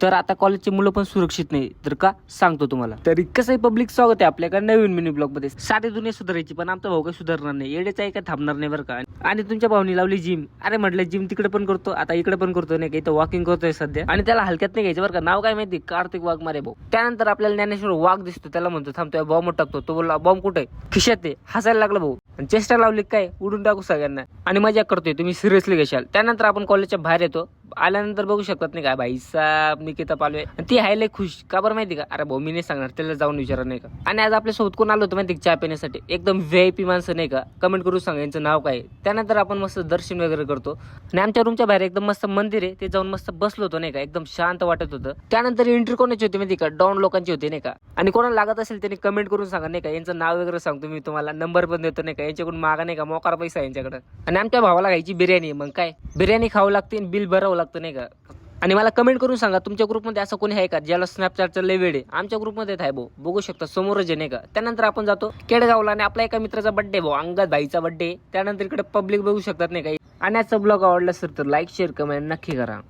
तर आता कॉलेजचे मुलं पण सुरक्षित नाही, तर का सांगतो तुम्हाला. तरी कसंही पब्लिक स्वागत आहे आपल्याकडे नवीन मिनी ब्लॉग मध्ये. साधी दुनिया सुधारायची पण आमचा भाऊ काही सुधारणार नाही, येडेचा आहे काय थांबणार नाही बरं का. आणि तुमच्या भाऊनी लावली जिम. अरे म्हटलं जिम तिकडे पण करतो, आता इकडे पण करतो नाही का, इथं वॉकिंग करतोय सध्या. आणि त्याला हलक्यात नाही घ्यायचं बरं का. नाव काय माहिती, कार्तिक वाघमारे भाऊ. त्यानंतर आपल्याला ज्ञानेश्वर वाघ दिसतो, त्याला म्हणतो थांबतोय बॉम्ब टाकतो. तो बोलला बॉम्ब कुठे, खिशात आहे. हसायला लागला भाऊ आणि चेष्टा लावली काय, उडून टाकू सगळ्यांना आणि मजा करतोय. तुम्ही सिरियसली घेशाल. त्यानंतर आपण कॉलेजच्या बाहेर येतो. आल्यानंतर बघू शकतात नाही का भाई साहेब निकिता पालवे, ती आहे लय खुश का बरं माहिती का. अरे भाऊ मी नाही सांगणार, त्याला जाऊन विचारा नाही का. आणि आज आपल्या सोबत कोण आलो होतं माहिती चहा पिण्यासाठी, एकदम VIP माणसं नाही का. कमेंट करून सांगा यांचं नाव काय. त्यानंतर आपण मस्त दर्शन वगैरे करतो आणि आमच्या रूमच्या बाहेर एकदम मस्त मंदिर आहे, ते जाऊन मस्त बसलो होतो नाही का, एकदम शांत वाटत होतं. त्यानंतर एंट्री कोणाची होती माहिती का, डॉन लोकांची होती नाही का. आणि कोणाला लागत असेल त्यांनी कमेंट करून सांगा नाही का, यांचं नाव वगैरे सांगतो मी तुम्हाला, नंबर पण देतो नाही का. यांच्याकडून मागा नाही का, मोकार पैसा आहे यांच्याकडे. आणि आमच्या भावाला खायची बिर्याणी, मग काय बिर्याणी खावं लागते आणि बिल भरावं लागतं नाही का. आणि मला कमेंट करून सांगा तुमच्या ग्रुपमध्ये असं कोणी आहे का ज्याला स्नॅपचॅटचं लय वेळ आहे. आमच्या ग्रुपमध्ये आहे भाऊ, बघू शकता समोरच आहे नाही का. त्यानंतर आपण जातो केडगावला आणि आपल्या एका मित्राचा बर्थडे भाऊ, अंगद भाईचा बर्थडे. त्यानंतर इकडे पब्लिक बघू शकतात नाही का. आणि आजचा ब्लॉग आवडला सर तर लाईक शेअर कमेंट नक्की करा.